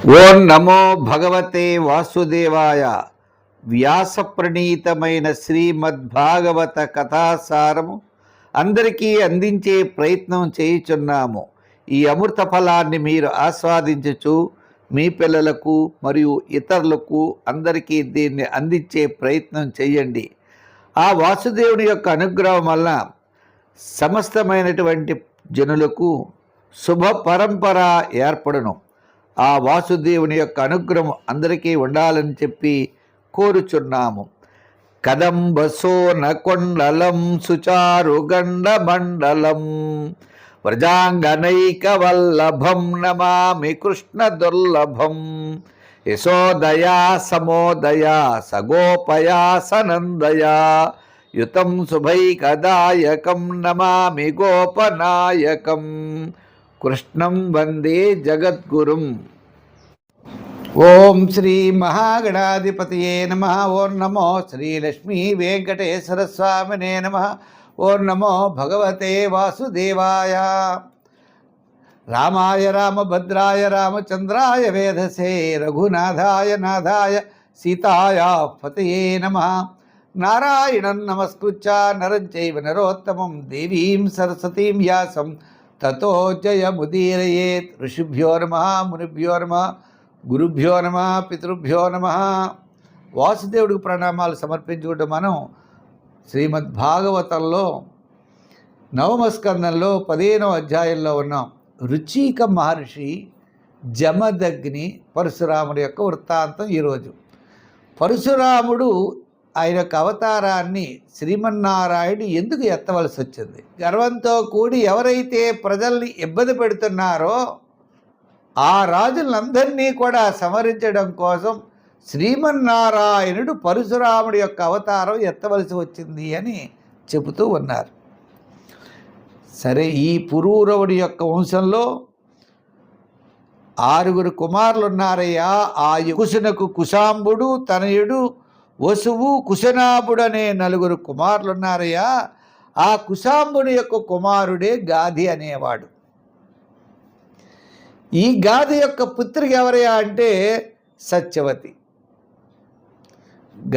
ఓం నమో భగవతే వాసుదేవాయ. వ్యాస ప్రణీతమైన శ్రీమద్భాగవత కథాసారము అందరికీ అందించే ప్రయత్నం చేయుచున్నాము. ఈ అమృత ఫలాన్ని మీరు ఆస్వాదించుచు మీ పిల్లలకు మరియు ఇతరులకు అందరికీ దీన్ని అందించే ప్రయత్నం చేయండి. ఆ వాసుదేవుని యొక్క అనుగ్రహం వల్ల సమస్తమైనటువంటి జనులకు శుభ పరంపర ఏర్పడును. ఆ వాసుదేవుని యొక్క అనుగ్రహం అందరికీ ఉండాలని చెప్పి కోరుచున్నాము. కదంబసోన కొండలం సుచారుగండ మండలం వ్రజాంగనైక వల్లభం నమామి కృష్ణ దుర్లభం. యశోదయా సమోదయా సగోపయా సనందయా యుతం శుభైకదాయకం నమామి గోపనాయకం. కృష్ణం వందే జగద్గురుం. ఓం శ్రీ మహాగణాధిపతయే నమః. ఓం నమో శ్రీలక్ష్మీ వెంకటేశ్వర స్వామినే నమః. ఓం నమో భగవతే వాసుదేవాయ. రామాయ రామభద్రాయ రామచంద్రాయ వేధసే రఘునాథాయ నాథాయ సీతాయ పతయే నమః. నారాయణం నమస్కృత్య నరం చైవ నరోత్తమం దేవీం సరస్వతీం వ్యాసం తతో జయముదీరయేత్. ఋషిభ్యో నమః, మునిభ్యో నమః, గురుభ్యో నమః, పితృభ్యో నమః. వాసుదేవుడికి ప్రణామాలు సమర్పించుకుంటూ మనం శ్రీమద్భాగవతంలో నవమ స్కందంలో 15వ అధ్యాయంలో ఉన్నాం. రుచీక మహర్షి జమదగ్ని పరశురాముడి యొక్క వృత్తాంతం ఈరోజు. పరశురాముడు ఆయన యొక్క అవతారాన్ని శ్రీమన్నారాయణుడు ఎందుకు ఎత్తవలసి వచ్చింది? గర్వంతో కూడి ఎవరైతే ప్రజల్ని ఇబ్బంది పెడుతున్నారో ఆ రాజులందరినీ కూడా సంహరించడం కోసం శ్రీమన్నారాయణుడు పరశురాముడి యొక్క అవతారం ఎత్తవలసి వచ్చింది అని చెబుతూ ఉన్నారు. సరే, ఈ పురూరవుడి యొక్క వంశంలో 6 కుమారులు ఉన్నారయ్యా. ఆ కుశునకు కుశాంబుడు, తనయుడు వసువు, కుశనాభుడు అనే 4 కుమారులు ఉన్నారయ్యా. ఆ కుశాంబుడి యొక్క కుమారుడే గాధి అనేవాడు. ఈ గాధి యొక్క పుత్రిక ఎవరయ్యా అంటే సత్యవతి.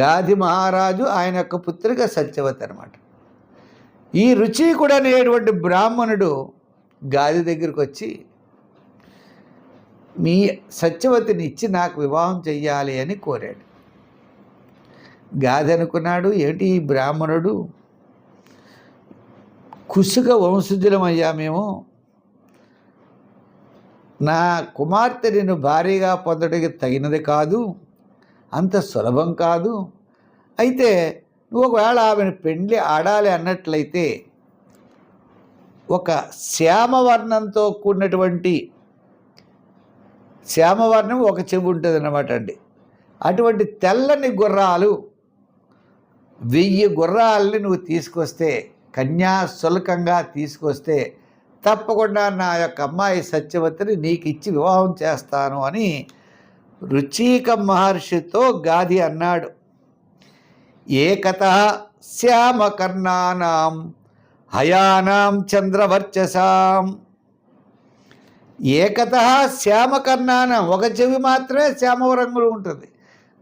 గాధి మహారాజు ఆయన యొక్క పుత్రిక సత్యవతి అనమాట. ఈ రుచీకుడు అనేటువంటి బ్రాహ్మణుడు గాధి దగ్గరికి వచ్చి, మీ సత్యవతిని ఇచ్చి నాకు వివాహం చెయ్యాలి అని కోరాడు. గాధి అనుకున్నాడు, ఏంటి ఈ బ్రాహ్మణుడు, కుశుక వంశజులమయ్యా మేము, నా కుమార్తె నేను భార్యగా పొందడానికి తగినది కాదు, అంత సులభం కాదు. అయితే నువ్వు ఒకవేళ ఆమెను పెండ్లి ఆడాలి అన్నట్లయితే ఒక శ్యామవర్ణంతో కూడినటువంటి, శ్యామవర్ణం ఒక చెవి ఉంటుంది అన్నమాట అండి, అటువంటి తెల్లని గుర్రాలు 1000 గుర్రాలని నువ్వు తీసుకొస్తే, కన్యాశుల్కంగా తీసుకొస్తే తప్పకుండా నా యొక్క అమ్మాయి సత్యవతిని నీకు ఇచ్చి వివాహం చేస్తాను అని రుచీక మహర్షితో గాధి అన్నాడు. ఏకతః శ్యామకర్ణానాం హయానాం చంద్రవర్చసాం. ఏకతః శ్యామకర్ణానం, ఒక చెవి మాత్రమే శ్యామ రంగులో ఉంటుంది,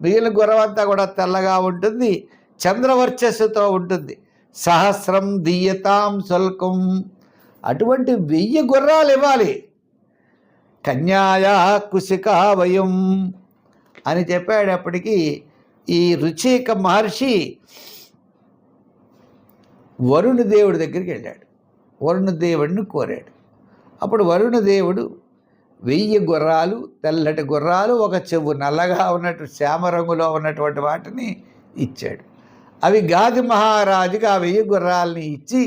మిగిలిన గుర్రమంతా కూడా తెల్లగా ఉంటుంది, చంద్రవర్చస్సుతో ఉంటుంది. సహస్రం దీయతాం శుల్కం, అటువంటి 1000 గుర్రాలు ఇవ్వాలి. కన్యాయా కుశికా వయం అని చెప్పేటప్పటికీ ఈ రుచీక మహర్షి వరుణదేవుడి దగ్గరికి వెళ్ళాడు. వరుణదేవుడిని కోరాడు. అప్పుడు వరుణదేవుడు 1000 గుర్రాలు, తెల్లటి గుర్రాలు, ఒక చెవు నల్లగా ఉన్నట్టు శ్యామ రంగులో ఉన్నటువంటి వాటిని ఇచ్చాడు. అవి గాధి మహారాజుగా ఆ 1000 గుర్రాలని ఇచ్చి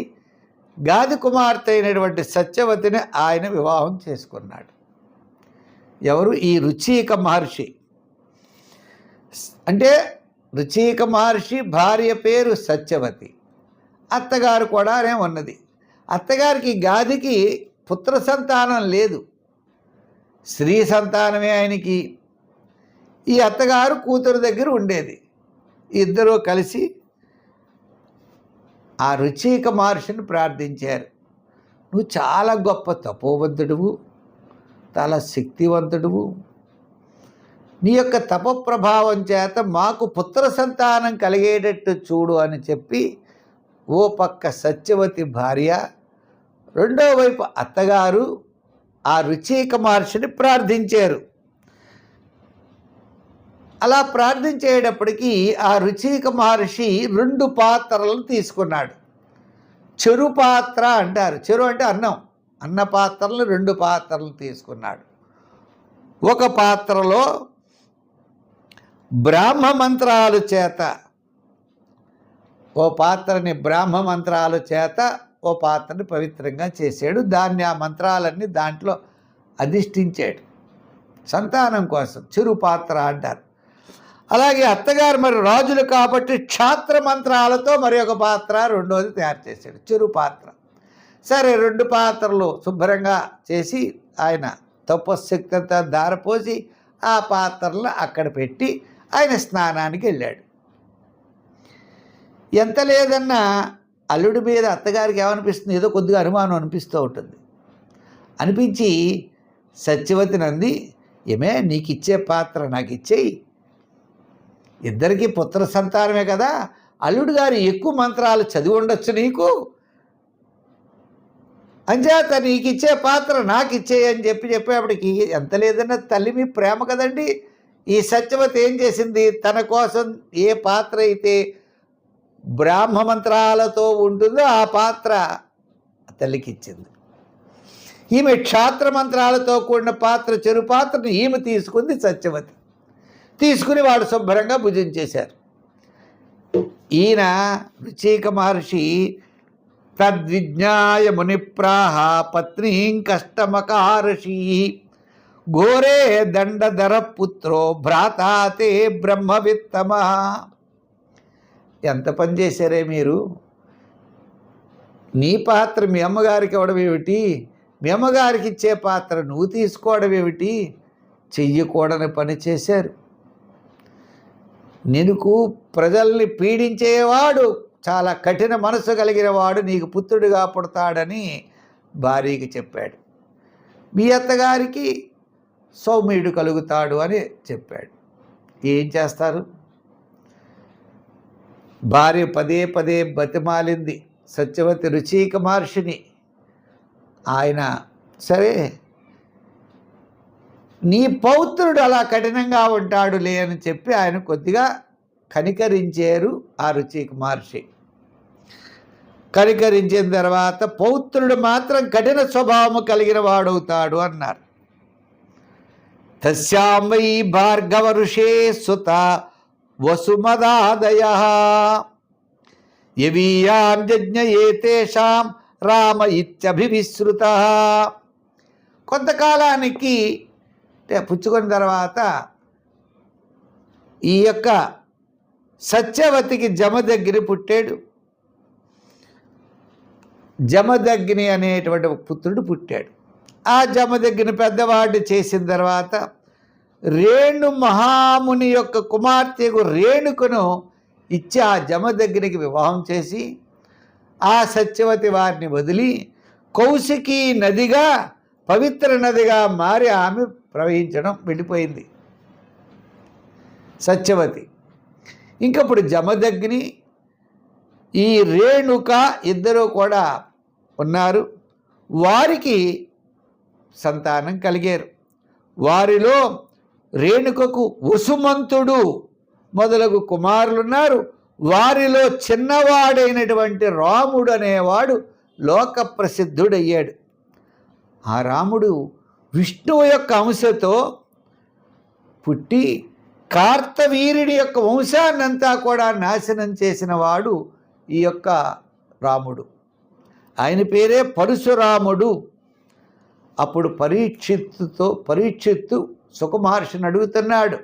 గాధి కుమార్తె అయినటువంటి సత్యవతిని ఆయన వివాహం చేసుకున్నాడు. ఎవరు? ఈ రుచీక మహర్షి. అంటే రుచీక మహర్షి భార్య పేరు సత్యవతి, అత్తగారు కూడా ఉన్నది. అత్తగారికి గాధికి పుత్ర సంతానం లేదు, స్త్రీ సంతానమే ఆయనకి. ఈ అత్తగారు కూతురు దగ్గర ఉండేది. ఇద్దరూ కలిసి ఆ రుచీక మహర్షిని ప్రార్థించారు. నువ్వు చాలా గొప్ప తపోవంతుడువు, చాలా శక్తివంతుడువు, నీ యొక్క తపప్రభావం చేత మాకు పుత్ర సంతానం కలిగేటట్టు చూడు అని చెప్పి ఓ పక్క సత్యవతి భార్య, రెండో వైపు అత్తగారు ఆ రుచిక మహర్షిని ప్రార్థించారు. అలా ప్రార్థించేటప్పటికీ ఆ రుచిక మహర్షి 2 పాత్రలను తీసుకున్నాడు. చెరు పాత్ర అంటారు. చెరు అంటే అన్నం. అన్న పాత్రలు 2 పాత్రలు తీసుకున్నాడు. ఒక పాత్రలో బ్రాహ్మ మంత్రాల చేత, ఓ పాత్రని బ్రాహ్మ మంత్రాల చేత ఓ పాత్రని పవిత్రంగా చేశాడు. దాన్ని ఆ మంత్రాలన్నీ దాంట్లో అధిష్ఠించాడు సంతానం కోసం. చెరు పాత్ర అంటారు. అలాగే అత్తగారు మరి రాజులు కాబట్టి క్షాత్ర మంత్రాలతో మరి ఒక పాత్ర రెండోది తయారు చేశాడు, చెరు పాత్ర. సరే, 2 పాత్రలు శుభ్రంగా చేసి ఆయన తపశక్తి అంతా దారపోసి ఆ పాత్రలను అక్కడ పెట్టి ఆయన స్నానానికి వెళ్ళాడు. ఎంత లేదన్నా అల్లుడి మీద అత్తగారికి ఏమనిపిస్తుంది, ఏదో కొద్దిగా అనుమానం అనిపిస్తూ ఉంటుంది. అనిపించి సత్యవతి నంది, ఏమే నీకు ఇచ్చే పాత్ర నాకు ఇచ్చేయి, ఇద్దరికీ పుత్ర సంతానమే కదా, అల్లుడు గారు ఎక్కువ మంత్రాలు చదివి ఉండొచ్చు నీకు, అంచేత నీకు ఇచ్చే పాత్ర నాకు ఇచ్చేయి అని చెప్పేప్పటికి ఎంత లేదన్నా తల్లి మీ ప్రేమ కదండి. ఈ సత్యవతి ఏం చేసింది, తన కోసం ఏ పాత్ర అయితే బ్రాహ్మ మంత్రాలతో ఉంటుందో ఆ పాత్ర తల్లికి ఇచ్చింది. ఈమె క్షాత్ర మంత్రాలతో కూడిన పాత్ర, చెరు పాత్రను ఈమె తీసుకుంది సత్యవతి. తీసుకుని వాడు శుభ్రంగా భుజించేశారు. ఈయన రుచిక మహర్షి తద్విజ్ఞాయ మునిప్రాహ పత్నీం కష్టమకార్షి ఘోరే దండధర పుత్రో భ్రాతాతే బ్రహ్మవిత్తమ. ఎంత పని చేశారే మీరు, నీ పాత్ర మీ అమ్మగారికి ఇవ్వడం ఏమిటి, మీ అమ్మగారికి ఇచ్చే పాత్ర నువ్వు తీసుకోవడం ఏమిటి, చెయ్యకూడని పని చేశారు. నీకు ప్రజల్ని పీడించేవాడు, చాలా కఠిన మనసు కలిగిన వాడు నీకు పుత్రుడిగా పుడతాడని భార్యకి చెప్పాడు. మీ అత్తగారికి సౌమ్యుడు కలుగుతాడు అని చెప్పాడు. ఏం చేస్తారు, భార్య పదే పదే బతిమాలింది సత్యవతి రుచిక మహర్షిని. ఆయన సరే నీ పౌత్రుడు అలా కఠినంగా ఉంటాడులే అని చెప్పి ఆయన కొద్దిగా కనికరించారు ఆ రుచిక మహర్షి. కనికరించిన తర్వాత పౌత్రుడు మాత్రం కఠిన స్వభావము కలిగిన వాడవుతాడు అన్నారు. తస్యాం వై భార్గవ ఋషే సుత వసుమదాదయ యవీయాన్ యజ్ఞయేతేషాం రామ ఇత్యభివిశ్రుత. కొంతకాలానికి పుచ్చుకున్న తర్వాత ఈ యొక్క సత్యవతికి జమదగ్ని పుట్టాడు. జమదగ్ని అనేటువంటి పుత్రుడు పుట్టాడు. ఆ జమదగ్ని పెద్దవాడు చేసిన తర్వాత రేణు మహాముని యొక్క కుమార్తెకు రేణుకును ఇచ్చి ఆ జమదగ్నికి వివాహం చేసి ఆ సత్యవతి వారిని వదిలి కౌశికీ నదిగా, పవిత్ర నదిగా మారి ఆమె ప్రవహించడం వెళ్ళిపోయింది సత్యవతి. ఇంకప్పుడు జమదగ్ని ఈ రేణుక ఇద్దరు కూడా ఉన్నారు. వారికి సంతానం కలిగారు. వారిలో రేణుకకు వసుమంతుడు మొదలగు కుమారులున్నారు. వారిలో చిన్నవాడైనటువంటి రాముడు అనేవాడు లోక ప్రసిద్ధుడయ్యాడు. ఆ రాముడు విష్ణువు యొక్క అంశతో పుట్టి కార్తవీరుడి యొక్క వంశాన్నంతా కూడా నాశనం చేసిన వాడు ఈ యొక్క రాముడు. ఆయన పేరే పరశురాముడు. అప్పుడు పరీక్షిత్తు సుఖమహర్షిని అడుగుతున్నాడు,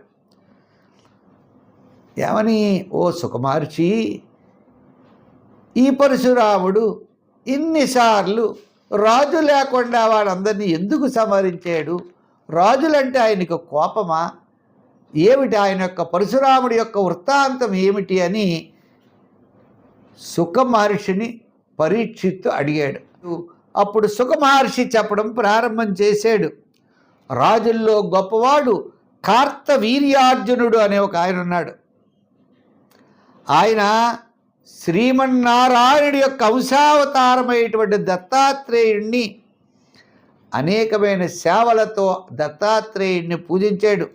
ఏమని, ఓ సుఖమహర్షి, ఈ పరశురాముడు ఇన్నిసార్లు రాజు లేకుండా వాళ్ళందరినీ ఎందుకు సంహరించాడు, రాజులంటే ఆయనకు కోపమా ఏమిటి, ఆయన యొక్క పరశురాముడి యొక్క వృత్తాంతం ఏమిటి అని సుఖమహర్షిని పరీక్షిత్తు అడిగాడు. అప్పుడు సుఖమహర్షి చెప్పడం ప్రారంభం చేశాడు. రాజుల్లో గొప్పవాడు కార్తవీర్యార్జునుడు అనే ఒక ఆయన ఉన్నాడు. ఆయన శ్రీమన్నారాయణుడి యొక్క అంశావతారమైనటువంటి దత్తాత్రేయుణ్ణి అనేకమైన సేవలతో దత్తాత్రేయుడిని పూజించాడు.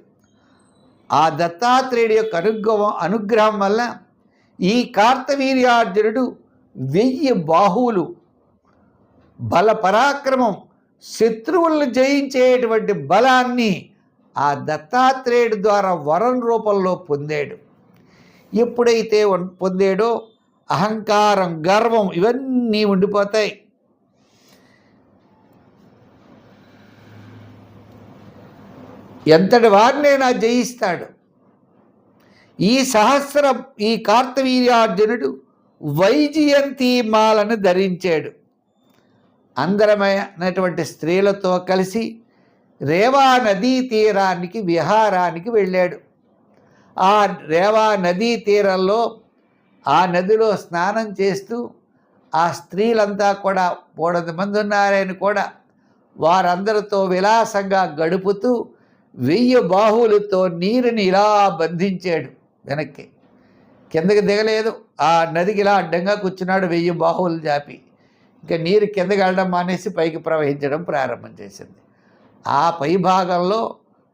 ఆ దత్తాత్రేయుడి యొక్క అనుగ్రహం వల్ల ఈ కార్తవీర్యార్జునుడు 1000 బాహువులు, బల పరాక్రమం, శత్రువులను జయించేటువంటి బలాన్ని ఆ దత్తాత్రేయుడి ద్వారా వరం రూపంలో పొందాడు. ఎప్పుడైతే పొందాడో అహంకారం, గర్వం ఇవన్నీ ఉండిపోతాయి. ఎంతటి వారినైనా జయిస్తాడు. ఈ కార్తవీర్యార్జునుడు వైజయంతి మాలను ధరించాడు. అందరమైనటువంటి స్త్రీలతో కలిసి రేవా నదీ తీరానికి విహారానికి వెళ్ళాడు. ఆ రేవా నదీ తీరంలో ఆ నదిలో స్నానం చేస్తూ ఆ స్త్రీలంతా కూడా 300 మంది ఉన్నారని కూడా వారందరితో విలాసంగా గడుపుతూ 1000 బాహువులతో నీరుని ఇలా బంధించాడు. వెనక్కి కిందకి దిగలేదు. ఆ నదికి ఇలా అడ్డంగా కూర్చున్నాడు 1000 బాహువులు జాపి. ఇంకా నీరు కిందకి వెళ్ళడం మానేసి పైకి ప్రవహించడం ప్రారంభం చేసింది. ఆ పై భాగంలో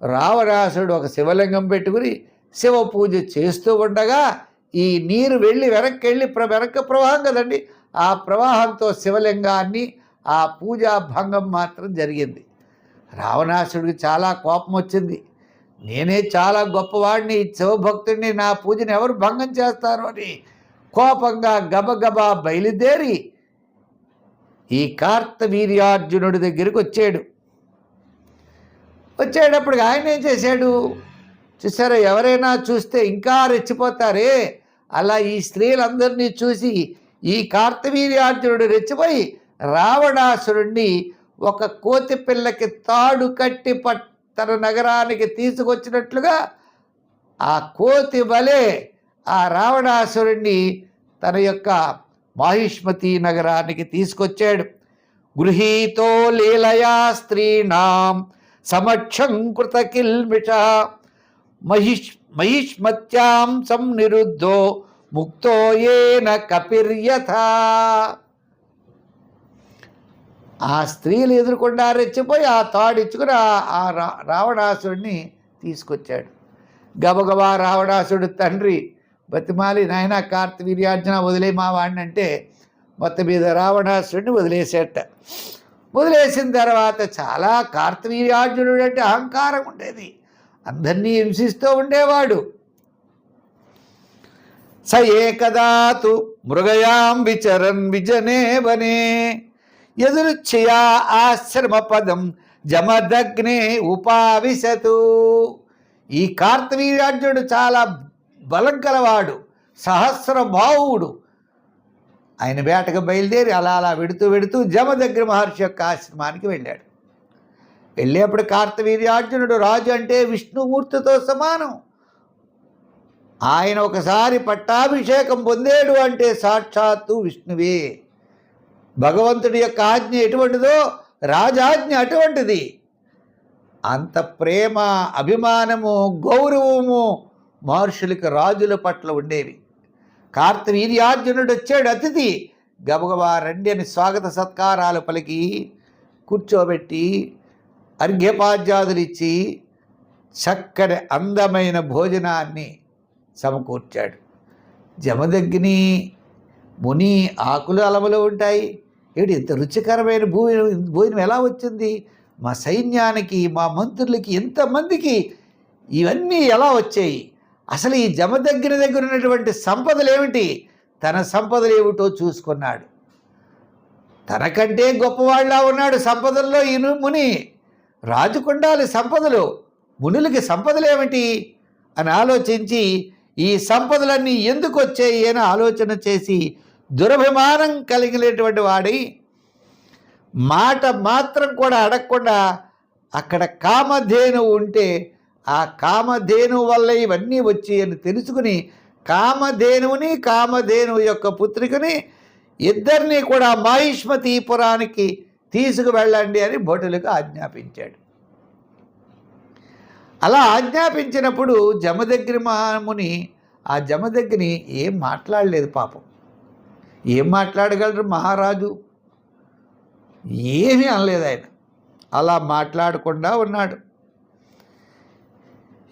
రావణాసుడు ఒక శివలింగం పెట్టుకుని శివ పూజ చేస్తూ ఉండగా ఈ నీరు వెళ్ళి వెనక్కి ప్రవాహం కదండి, ఆ ప్రవాహంతో శివలింగాన్ని ఆ పూజా భంగం మాత్రం జరిగింది. రావణాసుడికి చాలా కోపం వచ్చింది. నేనే చాలా గొప్పవాడిని, శివభక్తుడిని, నా పూజను ఎవరు భంగం చేస్తారు అని కోపంగా గబగబా బయలుదేరి ఈ కార్తవీర్యార్జునుడి దగ్గరికి వచ్చేటప్పటికి ఆయన ఏం చేశాడు చూసారా? ఎవరైనా చూస్తే ఇంకా రెచ్చిపోతారే, అలా ఈ స్త్రీలందరినీ చూసి ఈ కార్తవీర్యార్జునుడు రెచ్చిపోయి రావణాసురుణ్ణి ఒక కోతి పిల్లకి తాడు కట్టి తన నగరానికి తీసుకొచ్చినట్లుగా ఆ కోతి వలె ఆ రావణాసురుణ్ణి తన యొక్క మాహిష్మతి నగరానికి తీసుకొచ్చాడు. గృహీతో లీలయా స్త్రీణాం సమక్షం కృత కిల్మిష మహిష్మత్యాం సంనిరుద్ధో ముక్తో ఏన కపిర్యథా. ఆ స్త్రీలు ఎదురుకుండా రెచ్చిపోయి ఆ తాడిచ్చుకుని ఆ రావణాసుడిని తీసుకొచ్చాడు. గబగబా రావణాసుడు తండ్రి బతిమాలి, నాయన కార్తవీర్యార్జున వదిలే మా వాడిని అంటే మొత్తం మీద రావణాసుడిని వదిలేసిన తర్వాత చాలా కార్తవీర్యార్జునుడు అంటే అహంకారం ఉండేది, అందరినీ హింసిస్తూ ఉండేవాడు. స ఏకదాతు మృగయాం విచరన్ విజనే వనే ఎదురుచ్ఛయా ఆశ్రమ పదం జమదగ్నే ఉపావిశతు. ఈ కార్తవీర్యార్జునుడు చాలా బలం కలవాడు, సహస్రబాహువుడు. ఆయన వేటకు బయలుదేరి అలా వెడుతూ జమదగ్ని మహర్షి యొక్క ఆశ్రమానికి వెళ్ళాడు. వెళ్ళేప్పుడు కార్తవీర్యార్జునుడు రాజు అంటే విష్ణుమూర్తితో సమానం. ఆయన ఒకసారి పట్టాభిషేకం పొందాడు అంటే సాక్షాత్తు విష్ణువే. భగవంతుడి యొక్క ఆజ్ఞ ఎటువంటిదో రాజాజ్ఞ అటువంటిది. అంత ప్రేమ, అభిమానము, గౌరవము మహర్షులకు రాజుల పట్ల ఉండేవి. కార్తవీర్యార్జునుడు వచ్చాడు అతిథి. గబగబా రండి అని స్వాగత సత్కారాలు పలికి కూర్చోబెట్టి అర్ఘ్యపాద్యాదులు ఇచ్చి చక్కని అందమైన భోజనాన్ని సమకూర్చాడు. జమదగ్ని ముని ఆకులు అలములు ఉంటాయి. ఏమిటి ఇంత రుచికరమైన భోజనం ఎలా వచ్చింది? మా సైన్యానికి, మా మంత్రులకి, ఎంతమందికి ఇవన్నీ ఎలా వచ్చాయి? అసలు ఈ జమదగ్ని దగ్గర ఉన్నటువంటి సంపదలు ఏమిటి? తన సంపదలు ఏమిటో చూసుకున్నాడు. తనకంటే గొప్పవాళ్ళ ఉన్నాడు సంపదల్లో ఈ ముని. రాజుకుండాలి సంపదలు, మునులకి సంపదలు ఏమిటి అని ఆలోచించి ఈ సంపదలన్నీ ఎందుకు వచ్చాయి అని ఆలోచన చేసి దురభిమానం కలిగినటువంటి వాడి మాట మాత్రం కూడా అడగకుండా అక్కడ కామధేను ఉంటే ఆ కామధేను వల్ల ఇవన్నీ వచ్చి అని తెలుసుకుని కామధేనువుని, కామధేను యొక్క పుత్రికని ఇద్దరినీ కూడా మాహిష్మతీపురానికి తీసుకువెళ్ళండి అని భటులకు ఆజ్ఞాపించాడు. అలా ఆజ్ఞాపించినప్పుడు జమదగ్ని ముని ఆ జమదగ్ని ఏం మాట్లాడలేదు పాపం. ఏం మాట్లాడగలరు మహారాజు? ఏమీ అనలేదు ఆయన. అలా మాట్లాడకుండా ఉన్నాడు.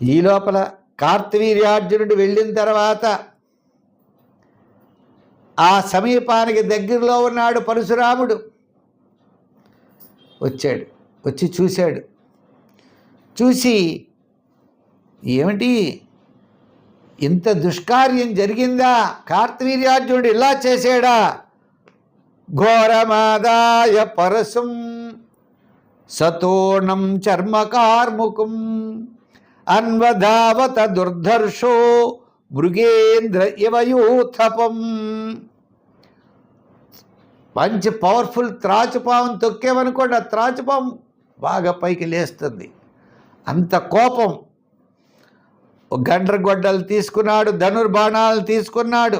ఈ లోపల కార్తవీర్యార్జునుడు వెళ్ళిన తర్వాత ఆ సమీపానికి దగ్గరలో ఉన్నాడు పరశురాముడు. వచ్చాడు, వచ్చి చూశాడు. చూసి ఏమిటి ఇంత దుష్కార్యం జరిగిందా? కార్తవీర్యార్జునుడు ఇలా చేశాడా? ఘోరమాదాయ పరశుం సతోణం చర్మకార్ముకం అన్వధావత దుర్ధర్షో మృగేంద్ర ఇవయూథపం. మంచి పవర్ఫుల్ త్రాచుపాము తొక్కేమనుకోండి, ఆ త్రాచుపాము బాగా పైకి లేస్తుంది. అంత కోపం. గండ్రగొడ్డలు తీసుకున్నాడు, ధనుర్బాణాలు తీసుకున్నాడు.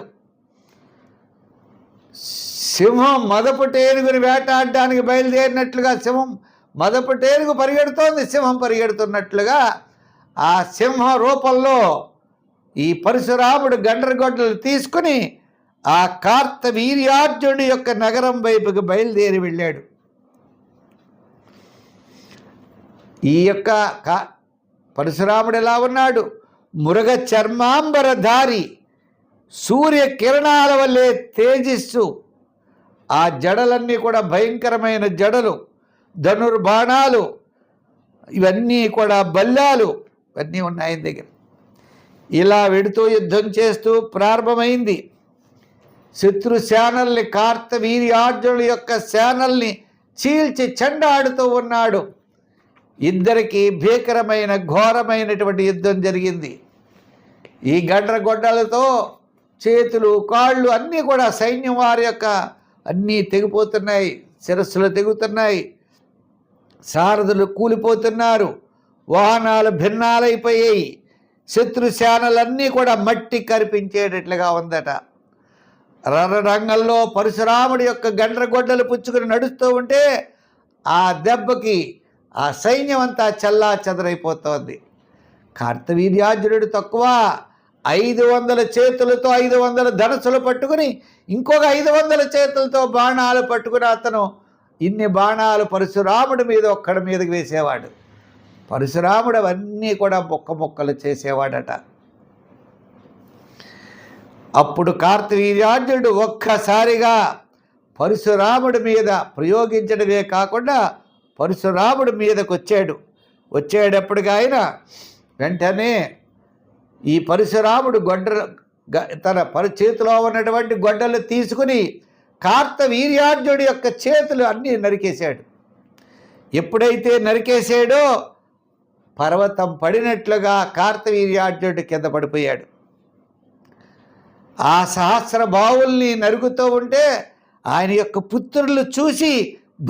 సింహం మదపుటేనుగుని వేటాడడానికి బయలుదేరినట్లుగా సింహం మదపుటేనుగు పరిగెడుతోంది. సింహం పరిగెడుతున్నట్లుగా ఆ సింహ రూపంలో ఈ పరశురాముడు గండ్రగొడ్డలు తీసుకుని ఆ కార్తవీర్యార్జునుడి యొక్క నగరం వైపుకి బయలుదేరి వెళ్ళాడు. ఈ యొక్క పరశురాముడు ఎలా ఉన్నాడు? మృగ చర్మాంబరధారి, సూర్య కిరణాల వల్లే తేజస్సు. ఆ జడలన్నీ కూడా భయంకరమైన జడలు, ధనుర్బాణాలు, ఇవన్నీ కూడా బల్లాలు ఇవన్నీ ఉన్నాయి ఆయన దగ్గర. ఇలా వెడుతూ యుద్ధం చేస్తూ ప్రారంభమైంది. శత్రు సేనల్ని, కార్తవీర్యార్జునుల యొక్క సేనల్ని చీల్చి చెండాడుతూ ఉన్నాడు. ఇద్దరికి భీకరమైన ఘోరమైనటువంటి యుద్ధం జరిగింది. ఈ గండ్రగొడ్డలతో చేతులు కాళ్ళు అన్నీ కూడా సైన్యం వారి యొక్క అన్నీ తెగిపోతున్నాయి, శిరస్సులు తెగుతున్నాయి, సారథులు కూలిపోతున్నారు, వాహనాలు భిన్నాలైపోయాయి, శత్రుశానలన్నీ కూడా మట్టి కరిపించేటట్లుగా ఉందట. రణరంగంలో పరశురాముడి యొక్క గండ్రగొడ్డలు పుచ్చుకుని నడుస్తూ ఉంటే ఆ దెబ్బకి ఆ సైన్యం అంతా చల్లా చెదరైపోతోంది. కార్తవీర్యార్జునుడు తక్కువ 500 చేతులతో 500 ధనస్సులు పట్టుకుని ఇంకొక 500 చేతులతో బాణాలు పట్టుకుని అతను ఇన్ని బాణాలు పరశురాముడి మీద ఒక్కడి మీదకి వేసేవాడు. పరశురాముడు అవన్నీ కూడా ముక్కలు చేసేవాడట. అప్పుడు కార్తవీర్యార్జునుడు ఒక్కసారిగా పరశురాముడి మీద ప్రయోగించడమే కాకుండా పరశురాముడి మీదకు వచ్చేటప్పటికి ఆయన వెంటనే ఈ పరశురాముడు తన చేతిలో ఉన్నటువంటి గొడ్డలు తీసుకుని కార్తవీర్యార్జునుడి యొక్క చేతులు అన్నీ నరికేశాడు. ఎప్పుడైతే నరికేశాడో పర్వతం పడినట్లుగా కార్తవీర్యార్జునుడు కింద పడిపోయాడు. ఆ సహస్ర బావుల్ని నరుగుతూ ఉంటే ఆయన యొక్క పుత్రులు చూసి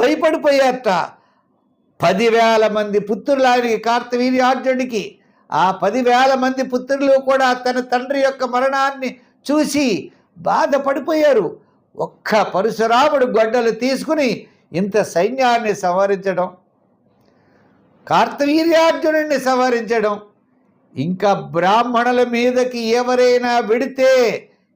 భయపడిపోయారట. 10,000 మంది పుత్రులు ఆయనకి, కార్తవీర్యార్జునుడికి. ఆ 10,000 మంది పుత్రులు కూడా తన తండ్రి యొక్క మరణాన్ని చూసి బాధపడిపోయారు. ఒక్క పరశురాముడు గొడ్డలు తీసుకుని ఇంత సైన్యాన్ని సంహరించడం, కార్తవీర్యార్జునుడిని సంహరించడం, ఇంకా బ్రాహ్మణుల మీదకి ఎవరైనా విడితే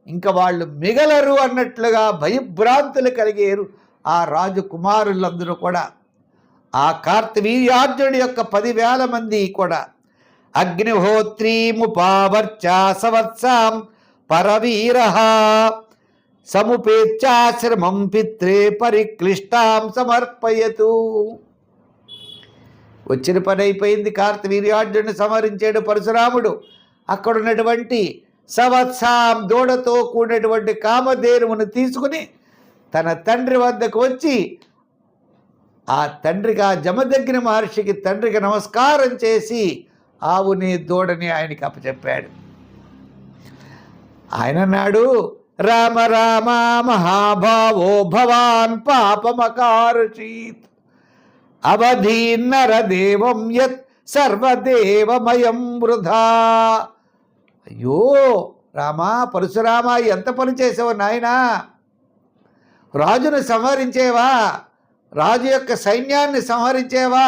ఇంకా వాళ్ళు మిగలరు అన్నట్లుగా భయభ్రాంతులు కలిగారు ఆ రాజకుమారులందరూ కూడా. ఆ కార్తవీర్యార్జునుడి యొక్క 10,000 మంది కూడా అగ్నిహోత్రీముపావర్చా సంవత్సరం పరవీరః సముపేత్యాశ్రమం పిత్రే పరిక్లిష్టాం సమర్పయతు. వచ్చిన పని అయిపోయింది. కార్తవీర్యార్జునుడిని సంహరించాడు పరశురాముడు. అక్కడ ఉన్నటువంటి సంవత్సరం దూడతో కూడినటువంటి కామధేనువును తీసుకుని తన తండ్రి వద్దకు వచ్చి ఆ తండ్రికి, ఆ జమదగ్ని మహర్షికి తండ్రికి నమస్కారం చేసి ఆవుని దూడని ఆయనకి అప్పచెప్పాడు. ఆయన అన్నాడు, రామ రామ మహాభావో భవాన్ పాపమకారచీత్ అవధీన్నరదేవం యత్ సర్వదేవమయం వృధా. అయ్యో రామా, పరశురామ, ఎంత పని చేసావు నాయనా? రాజును సంహరించేవా? రాజు యొక్క సైన్యాన్ని సంహరించేవా?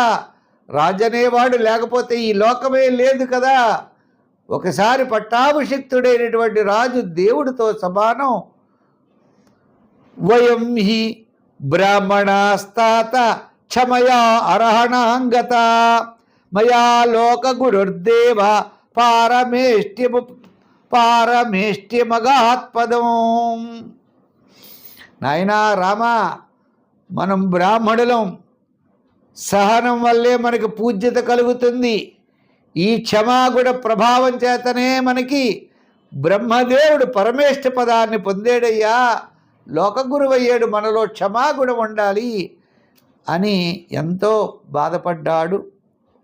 రాజు అనేవాడు లేకపోతే ఈ లోకమే లేదు కదా. ఒకసారి పట్టాభిషిక్తుడైనటువంటి రాజు దేవుడితో సమానం. వయం హి బ్రాహ్మణాస్తాత క్షమయా అర్హణాంగత మయా లోక గురుర్దేవ పారమేష్ట్యమగాత్పదం. నాయనా రామా, మనం బ్రాహ్మణులం, సహనం వల్లే మనకు పూజ్యత కలుగుతుంది. ఈ క్షమాగుణ ప్రభావం చేతనే మనకి బ్రహ్మదేవుడు పరమేష్ఠ పదాన్ని పొందేడయ్యా, లోకగురువయ్యాడు, మనలో క్షమాగుణం ఉండాలి అని ఎంతో బాధపడ్డాడు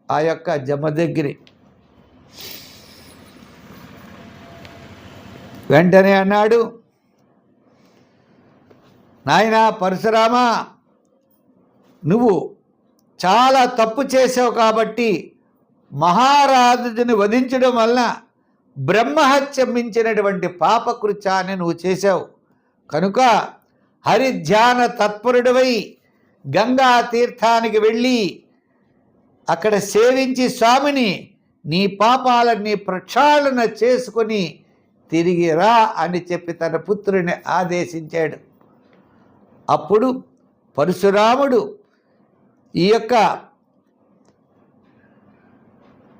ఆ యొక్క జమదగ్ని. వెంటనే అన్నాడు, నాయనా పరశురామ, నువ్వు చాలా తప్పు చేసావు కాబట్టి మహారాజుని వధించడం వలన బ్రహ్మహత్య మించినటువంటి పాపకృత్యాన్ని నువ్వు చేశావు. కనుక హరిధ్యాన తత్పరుడివై గంగా తీర్థానికి వెళ్ళి అక్కడ సేవించి స్వామిని నీ పాపాలన్నీ ప్రక్షాళన చేసుకొని తిరిగి రా అని చెప్పి తన పుత్రుని ఆదేశించాడు. అప్పుడు పరశురాముడు ఈ యొక్క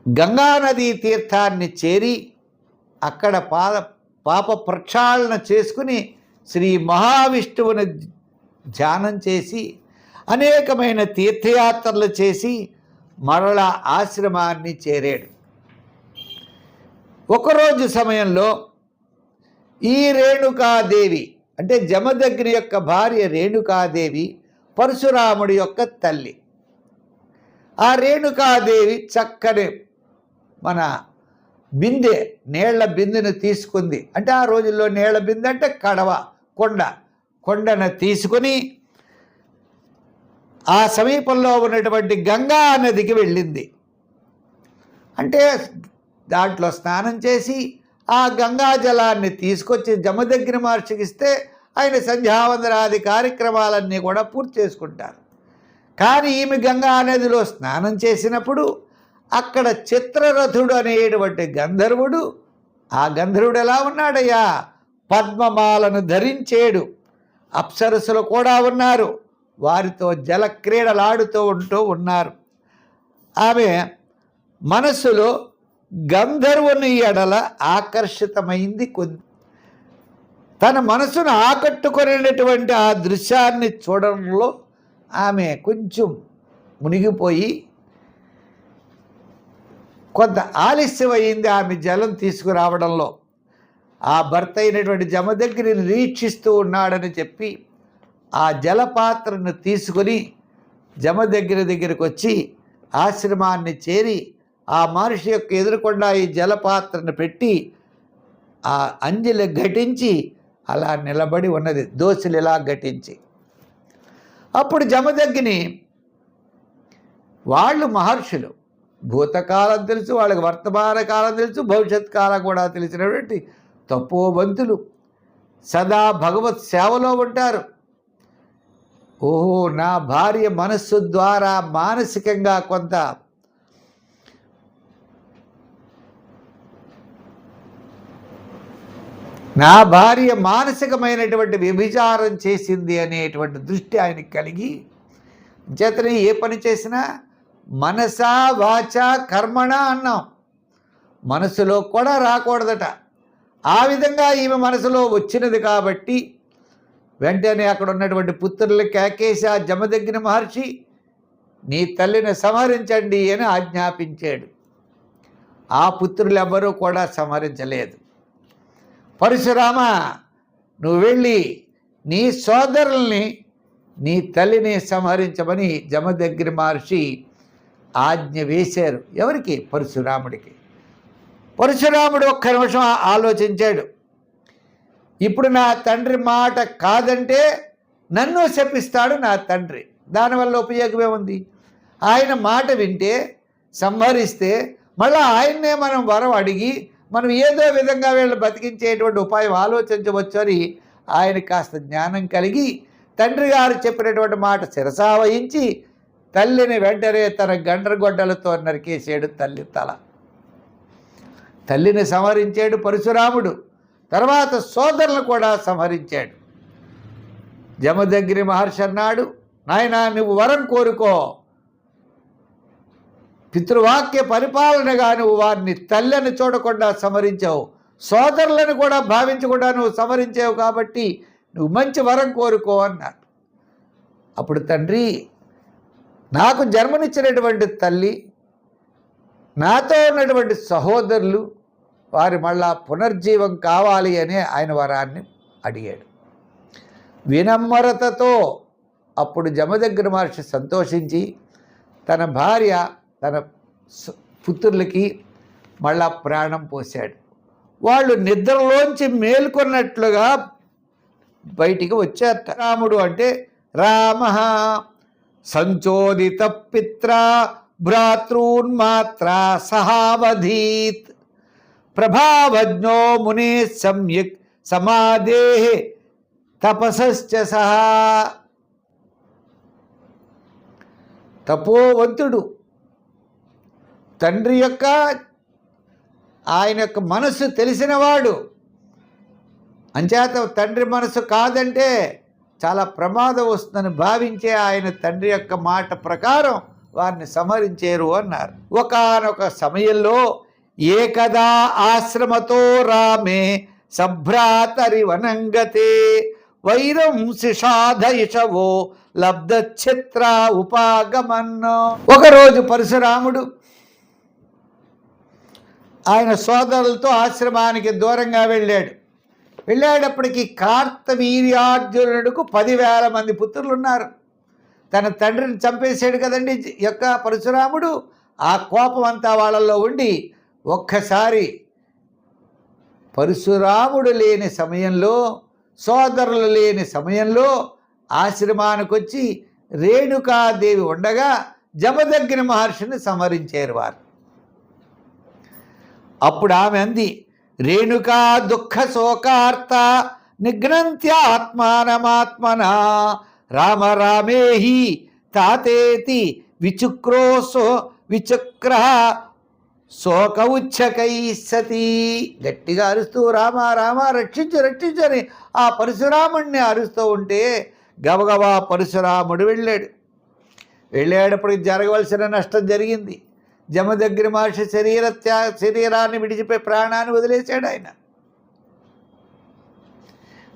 గంగానదీ తీర్థాన్ని చేరి అక్కడ పాప ప్రక్షాళన చేసుకుని శ్రీ మహావిష్ణువుని ధ్యానం చేసి అనేకమైన తీర్థయాత్రలు చేసి మరలా ఆశ్రమాన్ని చేరాడు. ఒకరోజు సమయంలో ఈ రేణుకాదేవి అంటే జమదగ్ని యొక్క భార్య రేణుకాదేవి పరశురాముడి యొక్క తల్లి. ఆ రేణుకాదేవి చక్కని మన బిందె, నీళ్ల బిందెను తీసుకుంది. అంటే ఆ రోజుల్లో నీళ్ల బిందె అంటే కడవ, కొండను తీసుకొని ఆ సమీపంలో ఉన్నటువంటి గంగా నదికి వెళ్ళింది. అంటే దాంట్లో స్నానం చేసి ఆ గంగా జలాన్ని తీసుకొచ్చి జమదగ్ని మహర్షికి ఇస్తే ఆయన సంధ్యావందనాది కార్యక్రమాలన్నీ కూడా పూర్తి చేసుకుంటారు. కానీ ఈమె గంగా నదిలో స్నానం చేసినప్పుడు అక్కడ చిత్రరథుడు అనేటువంటి గంధర్వుడు, ఆ గంధర్వుడు ఎలా ఉన్నాడయ్యా, పద్మమాలను ధరించేడు. అప్సరసులు కూడా ఉన్నారు, వారితో జలక్రీడలాడుతూ ఉన్నారు. ఆమె మనస్సులో గంధర్వుని ఎడల ఆకర్షితమైంది. తన మనసును ఆకట్టుకునేటువంటి ఆ దృశ్యాన్ని చూడడంలో ఆమె కొంచెం మునిగిపోయి కొంత ఆలస్యమైంది ఆమె జలం తీసుకురావడంలో. ఆ భర్త అయినటువంటి జమదగ్ని నిరీక్షిస్తూ ఉన్నాడని చెప్పి ఆ జలపాత్రను తీసుకొని జమదగ్ని దగ్గరికి వచ్చి ఆశ్రమాన్ని చేరి ఆ మహర్షి యొక్క ఎదురుకుండా ఈ జలపాత్రను పెట్టి ఆ అంజలి ఘటించి అలా నిలబడి ఉన్నది, దోసిలు ఇలా ఘటించి. అప్పుడు జమదగ్ని, వాళ్ళు మహర్షులు, భూతకాలం తెలుసు వాళ్ళకి, వర్తమాన కాలం తెలుసు, భవిష్యత్ కాలం కూడా తెలిసినటువంటి తపోవంతులు, సదా భగవత్ సేవలో ఉంటారు. ఓహో, నా భార్య మనస్సు ద్వారా మానసికంగా కొంత నా భార్య మానసికమైనటువంటి వ్యభిచారం చేసింది అనేటువంటి దృష్టి ఆయనకి కలిగి, చేతనే ఏ పని చేసినా మనసా వాచ కర్మణ అన్నాం, మనసులో కూడా రాకూడదట. ఆ విధంగా ఈమె మనసులో వచ్చినది కాబట్టి వెంటనే అక్కడ ఉన్నటువంటి పుత్రులు కేకేశ జమదగ్ని మహర్షి, నీ తల్లిని సంహరించండి అని ఆజ్ఞాపించాడు. ఆ పుత్రులు ఎవ్వరూ కూడా సంహరించలేదు. పరశురామ, నువ్వు వెళ్ళి నీ సోదరుల్ని, నీ తల్లిని సంహరించమని జమదగ్ని మహర్షి ఆజ్ఞ వేశారు. ఎవరికి? పరశురాముడికి. పరశురాముడు ఒక్క నిమిషం ఆలోచించాడు. ఇప్పుడు నా తండ్రి మాట కాదంటే నన్ను శపిస్తాడు నా తండ్రి, దానివల్ల ఉపయోగమే ఉంది. ఆయన మాట వింటే, సంహరిస్తే మళ్ళీ ఆయన్నే మనం వరం అడిగి మనం ఏదో విధంగా వీళ్ళు బతికించేటువంటి ఉపాయం ఆలోచించవచ్చు అని ఆయన కాస్త జ్ఞానం కలిగి తండ్రి గారు చెప్పినటువంటి మాట శిరసా వహించి తల్లిని వెంటనే తన గండ్రగొడ్డలతో నరికేసాడు తల్లి తల. తల్లిని సంహరించాడు పరశురాముడు. తర్వాత సోదరులను కూడా సంహరించాడు. జమదగ్ని మహర్షి అన్నాడు, నాయనా నువ్వు వరం కోరుకో, పితృవాక్య పరిపాలనగా నువ్వు వారిని తల్లిని చూడకుండా సంహరించావు, సోదరులను కూడా భావించకుండా నువ్వు సంహరించావు, కాబట్టి నువ్వు మంచి వరం కోరుకో అన్నాడు. అప్పుడు తండ్రి, నాకు జన్మనిచ్చినటువంటి తల్లి, నాతో ఉన్నటువంటి సహోదరులు, వారి మళ్ళా పునర్జీవం కావాలి అని ఆయన వరాన్ని అడిగాడు వినమ్రతతో. అప్పుడు జమదగ్ని మహర్షి సంతోషించి తన భార్య తన పుత్రులకి మళ్ళా ప్రాణం పోశాడు. వాళ్ళు నిద్రలోంచి మేల్కొన్నట్లుగా బయటికి వచ్చారట. రాముడు అంటే రామ సంచోదిత పిత్ర భ్రాతృన్మాత్ర సహావధీత్ ప్రభావజ్ఞో మునే సమ్యక్ సమాదే తపసశ్చ సహా. తపోవంతుడు, తండ్రి యొక్క ఆయన యొక్క మనస్సు తెలిసినవాడు. అంచేత తండ్రి మనసు కాదంటే చాలా ప్రమాదం వస్తుందని భావించే ఆయన తండ్రి యొక్క మాట ప్రకారం వారిని సంహరించారు అన్నారు. ఒకానొక సమయంలో ఏకదా ఆశ్రమతో రామే సభ్రాతరి వనంగతే వైరం శిషాధయిషవో లబ్ధఛిత్ర ఉపాగమన్నో. ఒకరోజు పరశురాముడు ఆయన సోదరులతో ఆశ్రమానికి దూరంగా వెళ్ళేటప్పటికి కార్తవీర్యార్జునుడికి 10,000 మంది పుత్రులు ఉన్నారు. తన తండ్రిని చంపేశాడు కదండి యొక్క పరశురాముడు. ఆ కోపం అంతా వాళ్ళల్లో ఉండి ఒక్కసారి పరశురాముడు లేని సమయంలో, సోదరులు లేని సమయంలో ఆశ్రమానికి వచ్చి రేణుకాదేవి ఉండగా జమదగ్ని మహర్షిని సంహరించారు వారు. అప్పుడు ఆమె అంది, రేణుకా దుఃఖ శోకార్త నిఘ్నంత్యాత్మానమాత్మన రామ రామేహి తాతేతి విచుక్రోసో విచక్ర శోక ఉచ్చకై సతీ. గట్టిగా అరుస్తూ రామ రామ రక్షించు రక్షించు అని ఆ పరశురాముడిని అరుస్తూ ఉంటే గబగబా పరశురాముడు వెళ్ళేటప్పటికి జరగవలసిన నష్టం జరిగింది. జమదగ్ని మహర్షి శరీరాన్ని విడిచిపోయి ప్రాణాన్ని వదిలేశాడు ఆయన.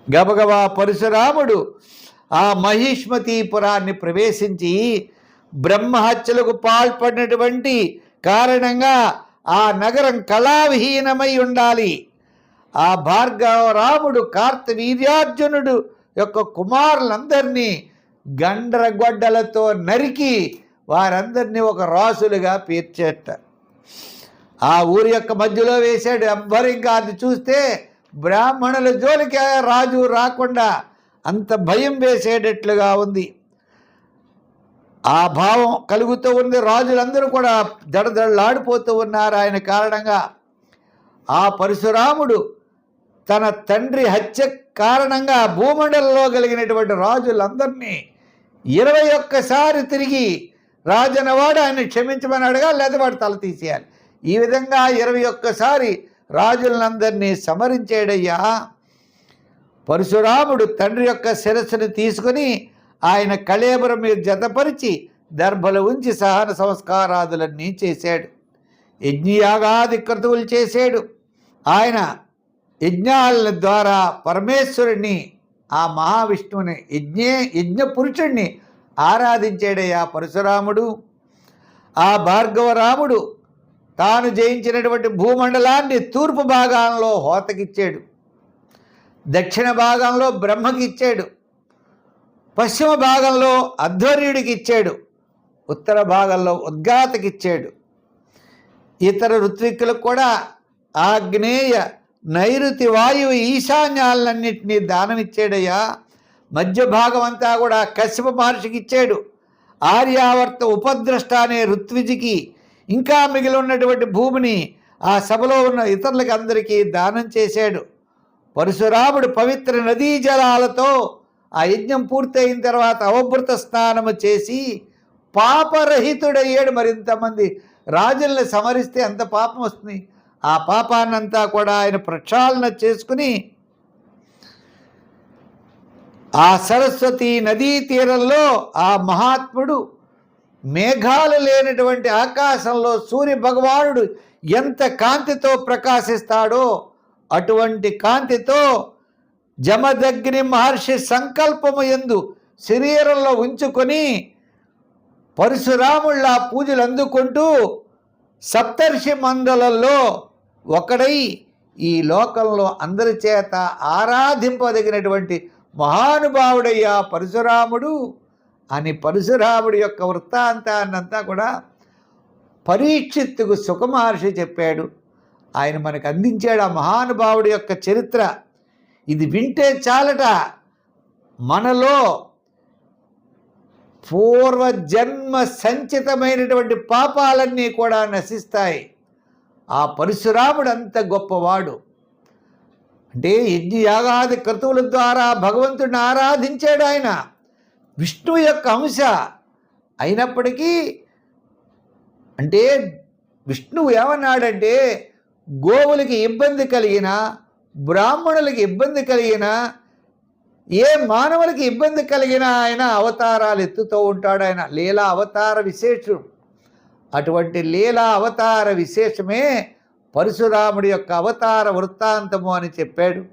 గబగబా పరశురాముడు ఆ మహిష్మతీపురాన్ని ప్రవేశించి బ్రహ్మహత్యలకు పాల్పడినటువంటి కారణంగా ఆ నగరం కళావిహీనమై ఉండాలి. ఆ భార్గవరాముడు కార్తవీర్యార్జునుడు యొక్క కుమారులందరినీ గండ్రగొడ్డలతో నరికి వారందరినీ ఒక రాసులుగా పేర్చేట. ఆ ఊరి యొక్క మధ్యలో వేశాడు. ఎవ్వరు ఇంకా అది చూస్తే బ్రాహ్మణుల జోలికి రాజు రాకుండా అంత భయం వేసేటట్లుగా ఉంది. ఆ భావం కలుగుతూ ఉంది. రాజులందరూ కూడా దడదడలాడిపోతూ ఉన్నారు ఆయన కారణంగా. ఆ పరశురాముడు తన తండ్రి హత్య కారణంగా భూమండలంలో కలిగినటువంటి రాజులందరినీ 21 తిరిగి రాజనవాడు ఆయన క్షమించమని అడగాలి, లేదా వాడు తల తీసేయాలి. ఈ విధంగా 21 రాజులందరినీ సంహరించాడయ్యా. పరశురాముడు తండ్రి యొక్క శిరస్సును తీసుకుని ఆయన కళేబరం మీద జతపరిచి దర్భలు ఉంచి సహన సంస్కారాదులన్నీ చేశాడు. యజ్ఞయాగాది క్రతువులు చేశాడు. ఆయన యజ్ఞాల ద్వారా పరమేశ్వరుణ్ణి, ఆ మహావిష్ణువుని యజ్ఞ పురుషుణ్ణి ఆరాధించాడయ్యా పరశురాముడు. ఆ భార్గవరాముడు తాను జయించినటువంటి భూమండలాన్ని తూర్పు భాగంలో హోతకిచ్చాడు, దక్షిణ భాగంలో బ్రహ్మకి ఇచ్చాడు, పశ్చిమ భాగంలో అధ్వర్యుడికి ఇచ్చాడు, ఉత్తర భాగంలో ఉద్గాతకి ఇచ్చాడు. ఇతర ఋత్విక్కులకు కూడా ఆగ్నేయ నైరుతి వాయువు ఈశాన్యాలన్నింటినీ దానం ఇచ్చాడయ్యా. మధ్య భాగం అంతా కూడా కశ్యప మహర్షికి ఇచ్చాడు. ఆర్యావర్త ఉపద్రష్ట అనే ఋత్విజికి, ఇంకా మిగిలి ఉన్నటువంటి భూమిని ఆ సభలో ఉన్న ఇతరులకి అందరికీ దానం చేశాడు. పరశురాముడు పవిత్ర నదీ జలాలతో ఆ యజ్ఞం పూర్తయిన తర్వాత అవభృత స్నానము చేసి పాపరహితుడయ్యాడు. మరింతమంది రాజుల్ని సమరిస్తే ఎంత పాపం వస్తుంది. ఆ పాపాన్నంతా కూడా ఆయన ప్రక్షాళన చేసుకుని ఆ సరస్వతి నదీ తీరంలో ఆ మహాత్ముడు మేఘాలు లేనటువంటి ఆకాశంలో సూర్య భగవానుడు ఎంత కాంతితో ప్రకాశిస్తాడో అటువంటి కాంతితో జమదగ్ని మహర్షి సంకల్పము యందు శరీరంలో ఉంచుకొని పరశురాముళ్ళ పూజలు అందుకుంటూ సప్తర్షి మండలంలో ఒకడై ఈ లోకంలో అందరి చేత ఆరాధింపదగినటువంటి మహానుభావుడయ్యా పరశురాముడు అని పరశురాముడి యొక్క వృత్తాంతాన్నంతా కూడా పరీక్షిత్తుకు సుఖమహర్షి చెప్పాడు. ఆయన మనకు అందించాడు ఆ మహానుభావుడి యొక్క చరిత్ర. ఇది వింటే చాలట మనలో పూర్వజన్మ సంచితమైనటువంటి పాపాలన్నీ కూడా నశిస్తాయి. ఆ పరశురాముడు అంత గొప్పవాడు. అంటే యజ్ఞయాగాది క్రతువుల ద్వారా భగవంతుడిని ఆరాధించాడు. ఆయన విష్ణువు యొక్క అంశ అయినప్పటికీ అంటే విష్ణువు ఏమన్నాడంటే గోవులకి ఇబ్బంది కలిగినా బ్రాహ్మణులకి ఇబ్బంది కలిగినా ఏ మానవులకి ఇబ్బంది కలిగినా ఆయన అవతారాలు ఎత్తుతూ ఉంటాడు. ఆయన లీలా అవతార విశేషం. అటువంటి లీలా అవతార విశేషమే పరశురాముడి యొక్క అవతార వృత్తాంతము అని చెప్పాడు.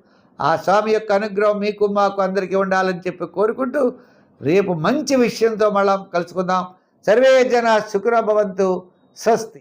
ఆ స్వామి యొక్క అనుగ్రహం మీకు మాకు అందరికీ ఉండాలని చెప్పి కోరుకుంటూ రేపు మంచి విషయంతో మళ్ళా కలుసుకుందాం. సర్వే జన సుఖినో భవంతు. స్వస్తి.